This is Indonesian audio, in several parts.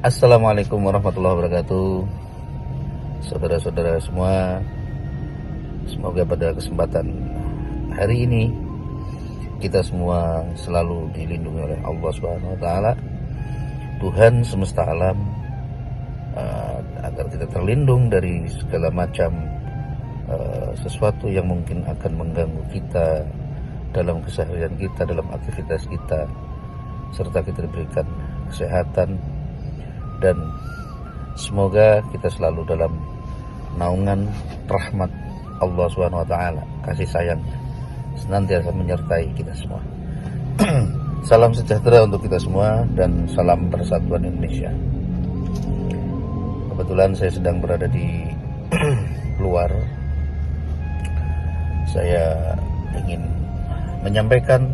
Assalamualaikum warahmatullahi wabarakatuh. Saudara-saudara semua, semoga pada kesempatan hari ini kita semua selalu dilindungi oleh Allah Subhanahu wa taala, Tuhan semesta alam, agar kita terlindung dari segala macam sesuatu yang mungkin akan mengganggu kita dalam keseharian kita, dalam aktivitas kita, serta kita diberikan kesehatan, dan semoga kita selalu dalam naungan rahmat Allah Subhanahu wa taala, kasih sayangnya senantiasa menyertai kita semua. Salam sejahtera untuk kita semua dan salam persatuan Indonesia. Kebetulan saya sedang berada di luar. Saya ingin menyampaikan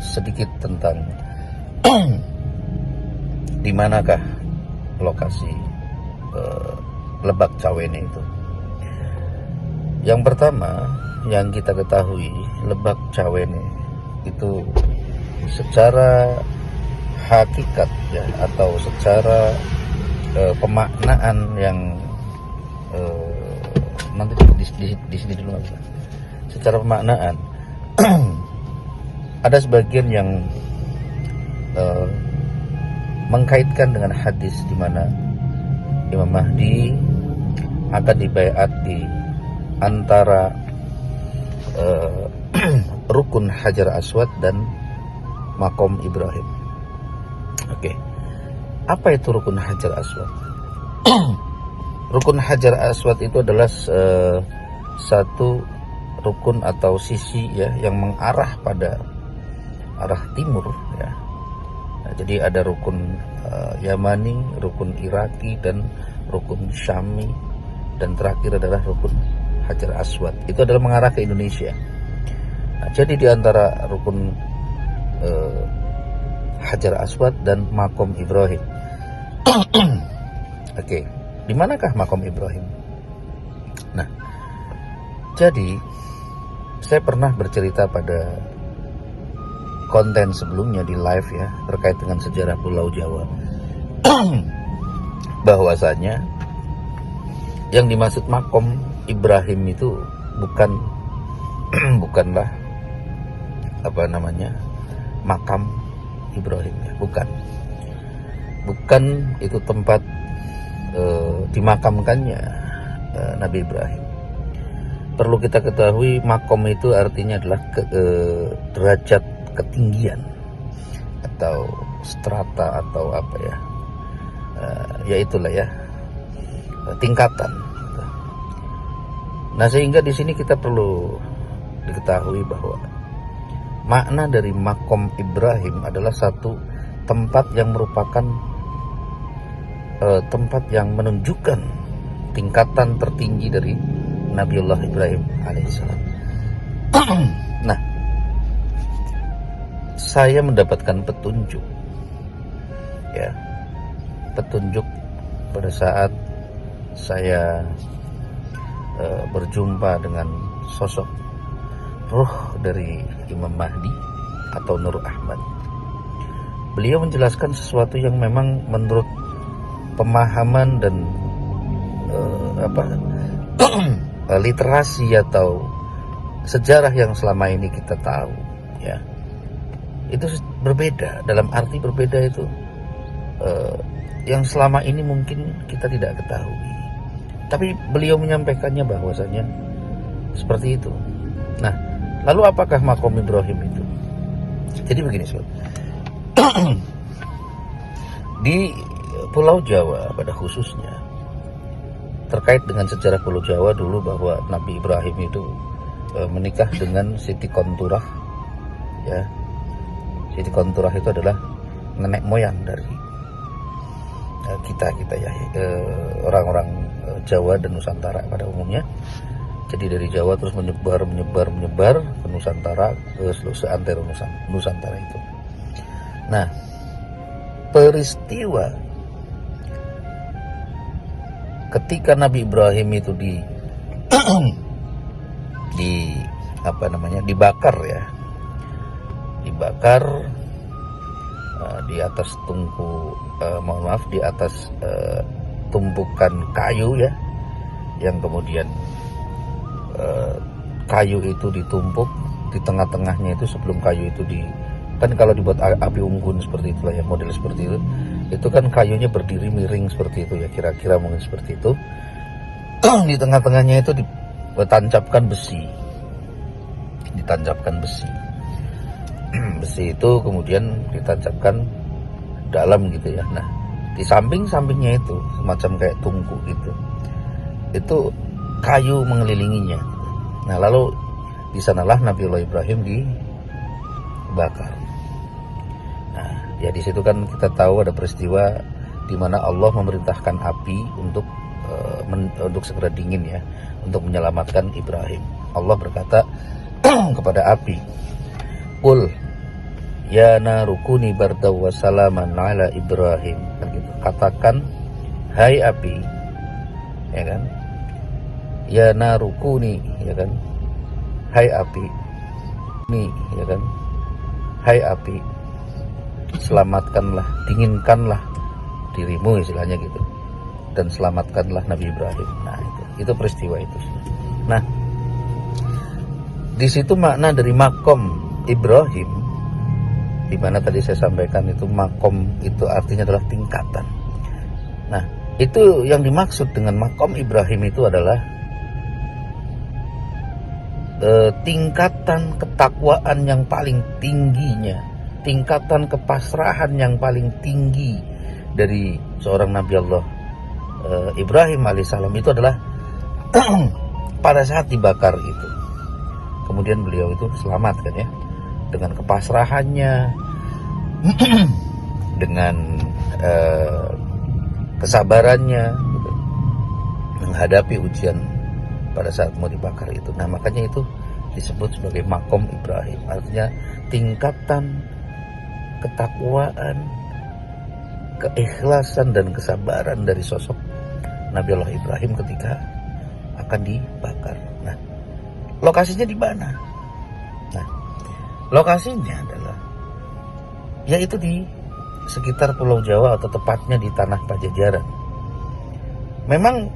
sedikit tentang di manakah lokasi Lebak Cawene itu. Yang pertama yang kita ketahui, Lebak Cawene itu secara hakikat ya, atau secara pemaknaan yang nanti di sini dulu nggak bisa. Secara pemaknaan ada sebagian yang mengkaitkan dengan hadis di mana Imam Mahdi akan dibaiat di antara rukun Hajar Aswad dan Makom Ibrahim. Oke. Apa itu rukun Hajar Aswad? Rukun Hajar Aswad itu adalah satu rukun atau sisi ya yang mengarah pada arah timur ya. Nah, jadi ada rukun Yamani, rukun Iraki, dan rukun Syami, dan terakhir adalah rukun Hajar Aswad. Itu adalah mengarah ke Indonesia. Nah, jadi di antara rukun Hajar Aswad dan Makom Ibrahim. Oke, di manakah Makom Ibrahim? Nah, jadi saya pernah bercerita pada konten sebelumnya di live ya, terkait dengan sejarah Pulau Jawa. Bahwasanya yang dimaksud Makom Ibrahim itu bukanlah makam Ibrahim ya, bukan itu tempat dimakamkannya Nabi Ibrahim. Perlu kita ketahui, makom itu artinya adalah derajat ketinggian atau strata atau apa ya, ya itulah ya, tingkatan. Nah, sehingga di sini kita perlu diketahui bahwa makna dari Makom Ibrahim adalah satu tempat yang merupakan tempat yang menunjukkan tingkatan tertinggi dari Nabiullah Ibrahim alaihissalam. Nah, saya mendapatkan petunjuk pada saat saya berjumpa dengan sosok ruh dari Imam Mahdi atau Nur Ahmad. Beliau menjelaskan sesuatu yang memang menurut pemahaman dan literasi atau sejarah yang selama ini kita tahu ya, itu berbeda. Dalam arti berbeda itu yang selama ini mungkin kita tidak ketahui, tapi beliau menyampaikannya bahwasanya seperti itu. Nah, lalu apakah Makom Ibrahim itu? Jadi begini sobat, di Pulau Jawa pada khususnya, terkait dengan sejarah Pulau Jawa dulu, bahwa Nabi Ibrahim itu menikah dengan Siti Konturah ya. Siti Konturah itu adalah nenek moyang dari kita ya, orang-orang Jawa dan Nusantara pada umumnya. Jadi dari Jawa terus menyebar ke Nusantara, ke seantero Nusantara itu. Nah, peristiwa ketika Nabi Ibrahim itu dibakar di atas di atas tumpukan kayu ya, yang kemudian kayu itu ditumpuk di tengah-tengahnya. Itu sebelum kayu itu kan kalau dibuat api unggun seperti itulah ya, model seperti itu kan kayunya berdiri miring seperti itu ya, kira-kira mungkin seperti itu. Di tengah-tengahnya itu ditancapkan besi. Besi itu kemudian ditancapkan dalam gitu ya. Nah, di samping-sampingnya itu semacam kayak tungku gitu, itu kayu mengelilinginya. Nah, lalu di sanalah Nabiullah Ibrahim dibakar. Nah, ya di situ kan kita tahu ada peristiwa di mana Allah memerintahkan api untuk segera dingin ya, untuk menyelamatkan Ibrahim. Allah berkata kepada api, "Qul ya narukuni bardaw wa salaman ala Ibrahim." Kan gitu. Katakan, hai api, ya kan? Ya narukuni, ya kan? Hai api, nih, ya kan? Hai api, selamatkanlah, dinginkanlah dirimu, istilahnya gitu, dan selamatkanlah Nabi Ibrahim. Nah, itu peristiwa itu. Nah, di situ makna dari makom Ibrahim, di mana tadi saya sampaikan itu makom itu artinya adalah tingkatan. Nah, itu yang dimaksud dengan makom Ibrahim itu adalah tingkatan ketakwaan yang paling tingginya, tingkatan kepasrahan yang paling tinggi dari seorang Nabi Allah Ibrahim alaihissalam itu adalah pada saat dibakar itu. Kemudian beliau itu selamat kan ya, dengan kepasrahannya, dengan kesabarannya gitu, menghadapi ujian pada saat mau dibakar itu. Nah, makanya itu disebut sebagai makom Ibrahim, artinya tingkatan ketakwaan, keikhlasan dan kesabaran dari sosok Nabi Allah Ibrahim ketika akan dibakar. Nah, lokasinya di mana? Nah, lokasinya adalah yaitu di sekitar Pulau Jawa, atau tepatnya di tanah Pajajaran. Memang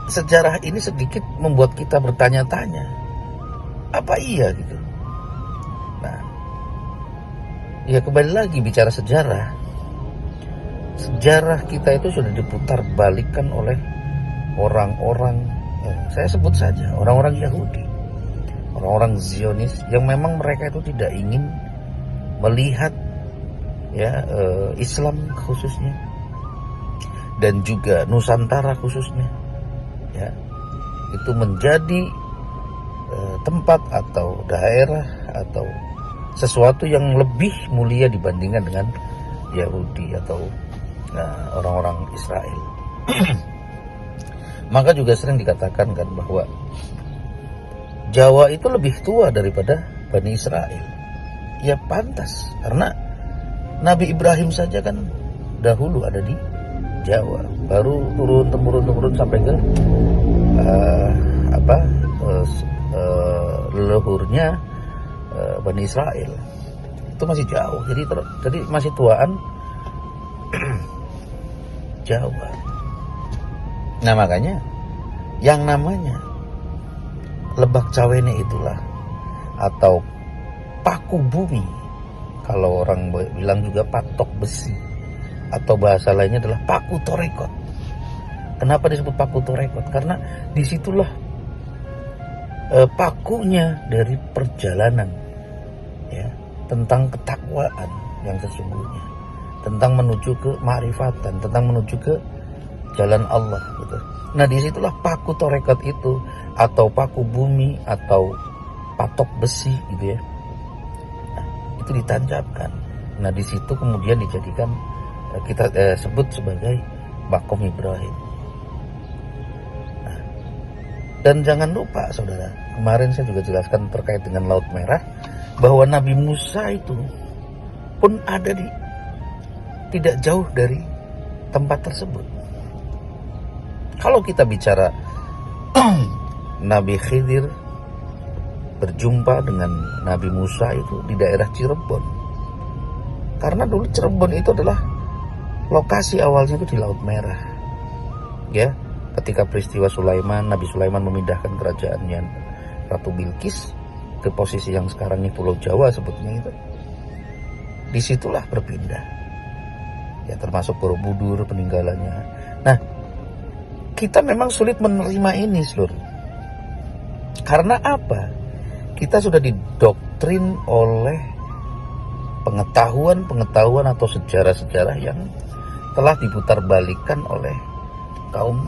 sejarah ini sedikit membuat kita bertanya-tanya, apa iya gitu? Nah, ya kembali lagi bicara sejarah. Sejarah kita itu sudah diputar balikan oleh orang-orang, saya sebut saja orang-orang Yahudi, orang-orang Zionis, yang memang mereka itu tidak ingin melihat ya Islam khususnya, dan juga Nusantara khususnya ya, itu menjadi tempat atau daerah atau sesuatu yang lebih mulia dibandingkan dengan Yahudi atau orang-orang Israel. Maka juga sering dikatakan kan bahwa Jawa itu lebih tua daripada Bani Israel. Ya pantas, karena Nabi Ibrahim saja kan dahulu ada di Jawa, baru turun-temurun sampai ke leluhurnya Bani Israel. Itu masih jauh, jadi masih tuaan Jawa. Nah, makanya yang namanya Lebak Cawene itulah, atau paku bumi, kalau orang bilang juga patok besi, atau bahasa lainnya adalah paku torekot. Kenapa disebut paku torekot? Karena disitulah pakunya dari perjalanan ya, tentang ketakwaan yang sesungguhnya, tentang menuju ke ma'rifatan, tentang menuju ke jalan Allah gitu. Nah, disitulah paku torekot itu, atau paku bumi, atau patok besi gitu ya. Nah, itu ditancapkan. Nah, di situ kemudian dijadikan kita sebut sebagai makom Ibrahim. Nah, dan jangan lupa saudara, kemarin saya juga jelaskan terkait dengan Laut Merah, bahwa Nabi Musa itu pun ada tidak jauh dari tempat tersebut. Kalau kita bicara Nabi Khidir berjumpa dengan Nabi Musa itu di daerah Cirebon. Karena dulu Cirebon itu adalah lokasi awalnya itu di Laut Merah. Ya, ketika peristiwa Nabi Sulaiman memindahkan kerajaannya Ratu Bilqis ke posisi yang sekarang ini Pulau Jawa sebetulnya itu. Disitulah berpindah. Ya, termasuk Borobudur peninggalannya. Nah, kita memang sulit menerima ini, seluruh. Karena apa? Kita sudah didoktrin oleh pengetahuan atau sejarah-sejarah yang telah diputarbalikkan oleh kaum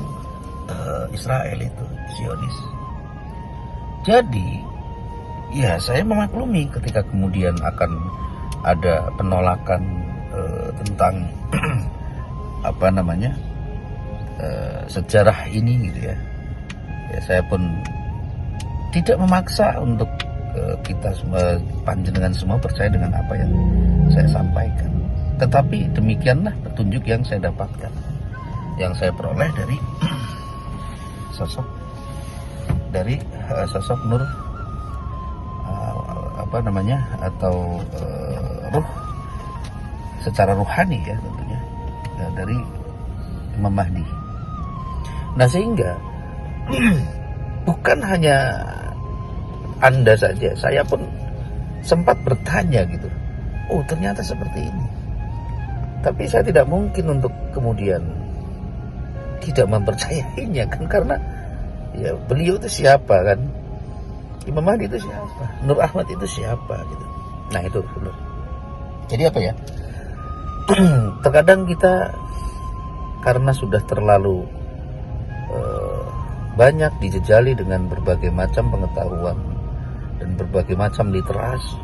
Israel itu, Zionis. Jadi, ya saya memaklumi ketika kemudian akan ada penolakan tentang apa namanya sejarah ini gitu ya. Ya saya pun tidak memaksa untuk kita semua, panjenengan semua percaya dengan apa yang saya sampaikan. Tetapi demikianlah petunjuk yang saya dapatkan, yang saya peroleh dari sosok Nur apa namanya atau ruh secara ruhani ya tentunya ya, dari Imam Mahdi. Nah sehingga bukan hanya Anda saja, saya pun sempat bertanya gitu. Oh ternyata seperti ini. Tapi saya tidak mungkin untuk kemudian tidak mempercayainya kan, karena ya beliau itu siapa kan? Imam Mahdi itu siapa? Nur Ahmad itu siapa gitu. Nah itu benar. Jadi apa ya? Terkadang kita karena sudah terlalu banyak dijejali dengan berbagai macam pengetahuan dan berbagai macam literasi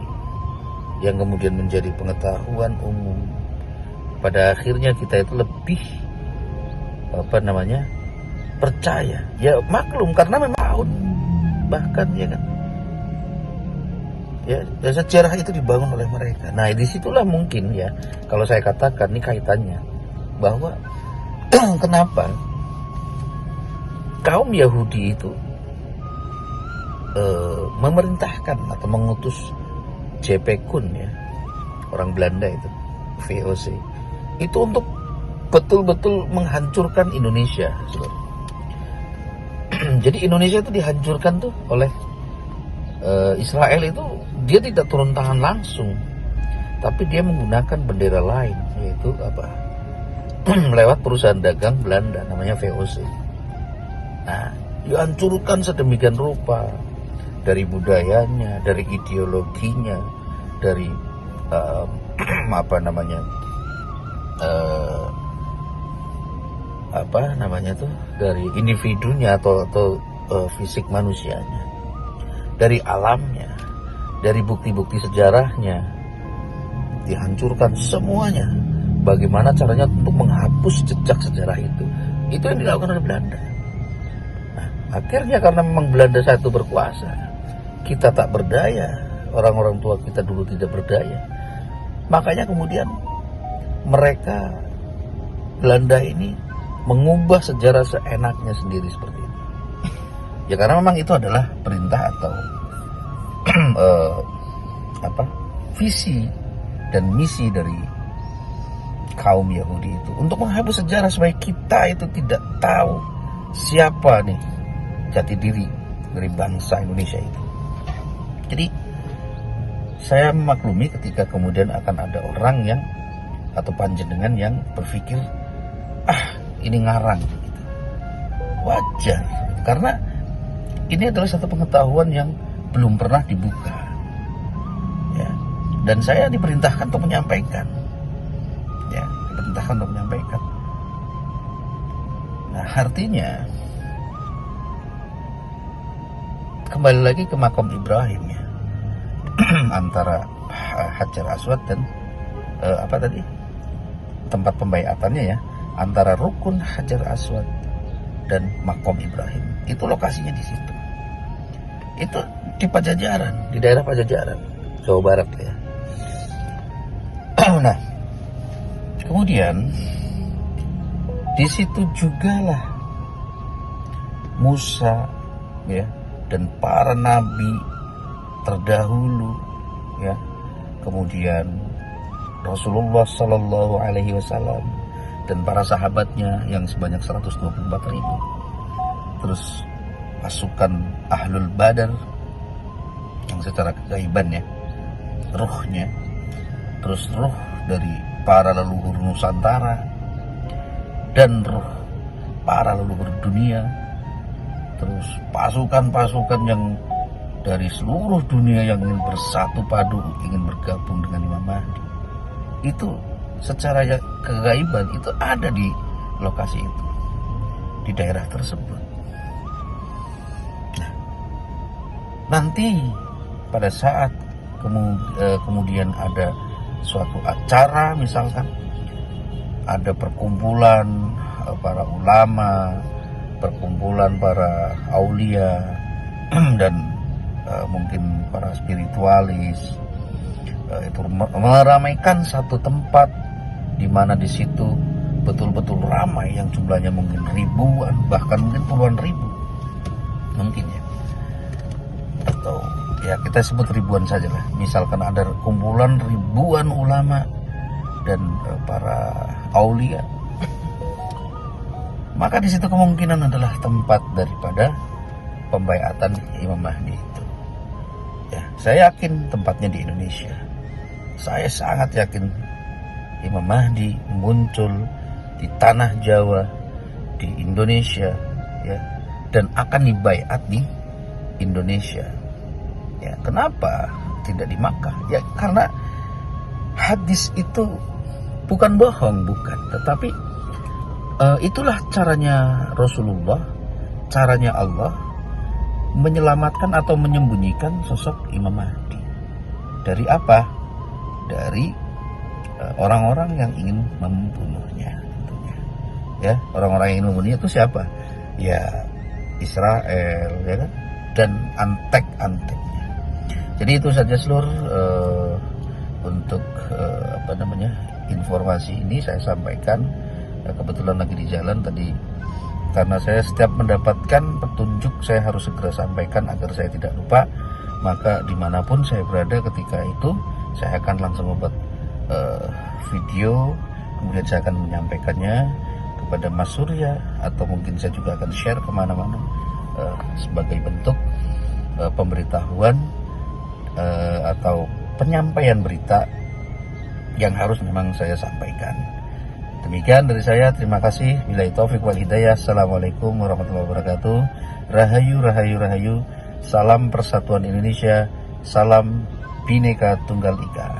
yang kemudian menjadi pengetahuan umum, pada akhirnya kita itu lebih apa namanya percaya. Ya maklum karena memang tahun bahkan ya kan. Ya sejarah itu dibangun oleh mereka. Nah disitulah mungkin ya kalau saya katakan ini kaitannya bahwa kenapa kaum Yahudi itu memerintahkan atau mengutus J.P. Kuhn ya, orang Belanda itu, VOC itu untuk betul-betul menghancurkan Indonesia. Jadi Indonesia itu dihancurkan tuh oleh Israel itu. Dia tidak turun tangan langsung, tapi dia menggunakan bendera lain, yaitu apa? Lewat perusahaan dagang Belanda namanya VOC. Nah, dihancurkan sedemikian rupa dari budayanya, dari ideologinya, dari apa namanya dari individunya atau fisik manusianya, dari alamnya, dari bukti-bukti sejarahnya, dihancurkan semuanya. Bagaimana caranya untuk menghapus jejak sejarah itu? Itu yang dilakukan oleh Belanda. Nah, akhirnya karena memang Belanda saat itu berkuasa, kita tak berdaya, orang-orang tua kita dulu tidak berdaya. Makanya kemudian mereka, Belanda ini mengubah sejarah seenaknya sendiri seperti itu. Ya karena memang itu adalah perintah atau visi dan misi dari kaum Yahudi itu untuk menghapus sejarah supaya kita itu tidak tahu siapa nih jati diri dari bangsa Indonesia itu. Jadi saya memaklumi ketika kemudian akan ada orang yang atau panjenengan yang berpikir ini ngarang gitu. Wajar karena ini adalah satu pengetahuan yang belum pernah dibuka ya. Dan saya diperintahkan untuk menyampaikan ya, Nah artinya kembali lagi ke makom Ibrahim ya. Antara Hajar Aswad dan tempat pembaiatannya ya, antara rukun Hajar Aswad dan makom Ibrahim itu lokasinya di situ. Itu di Pajajaran, di daerah Pajajaran, Jawa Barat ya. Nah, kemudian di situ jugalah Musa ya dan para nabi terdahulu ya, kemudian Rasulullah Sallallahu Alaihi Wasallam dan para sahabatnya yang sebanyak 124.000. Terus pasukan Ahlul Badar yang secara kegaiban ya, ruhnya, terus ruh dari para leluhur Nusantara dan ruh para leluhur dunia, terus pasukan-pasukan yang dari seluruh dunia yang ingin bersatu padu, ingin bergabung dengan Imam Mahdi. Itu secara kegaiban itu ada di lokasi itu, di daerah tersebut. Nah, nanti pada saat kemudian ada suatu acara, misalkan ada perkumpulan para ulama, perkumpulan para aulia dan mungkin para spiritualis, itu meramaikan satu tempat di mana di situ betul-betul ramai, yang jumlahnya mungkin ribuan, bahkan mungkin puluhan ribu mungkin ya, atau ya kita sebut ribuan saja lah. Misalkan ada kumpulan ribuan ulama dan para aulia, maka di situ kemungkinan adalah tempat daripada pembaiatan Imam Mahdi itu. Ya, saya yakin tempatnya di Indonesia. Saya sangat yakin Imam Mahdi muncul di tanah Jawa, di Indonesia, ya, dan akan dibaiat di Indonesia. Ya, kenapa tidak di Makkah? Ya, karena hadis itu bukan bohong, bukan, tetapi itulah caranya Rasulullah, caranya Allah menyelamatkan atau menyembunyikan sosok Imam Mahdi. Dari apa? Dari orang-orang yang ingin membunuhnya tentunya. Ya, orang-orang yang ingin membunuhnya itu siapa? Ya, Israel, ya kan? Dan antek-anteknya. Jadi itu saja seluruh untuk informasi ini saya sampaikan. Kebetulan lagi di jalan tadi, karena saya setiap mendapatkan petunjuk saya harus segera sampaikan agar saya tidak lupa. Maka dimanapun saya berada ketika itu, saya akan langsung membuat video, kemudian saya akan menyampaikannya kepada Mas Surya, atau mungkin saya juga akan share kemana-mana sebagai bentuk pemberitahuan atau penyampaian berita yang harus memang saya sampaikan. Demikian dari saya, terima kasih. Billahi taufik wal hidayah. Assalamualaikum warahmatullahi wabarakatuh. Rahayu, rahayu, rahayu. Salam Persatuan Indonesia. Salam Bhinneka Tunggal Ika.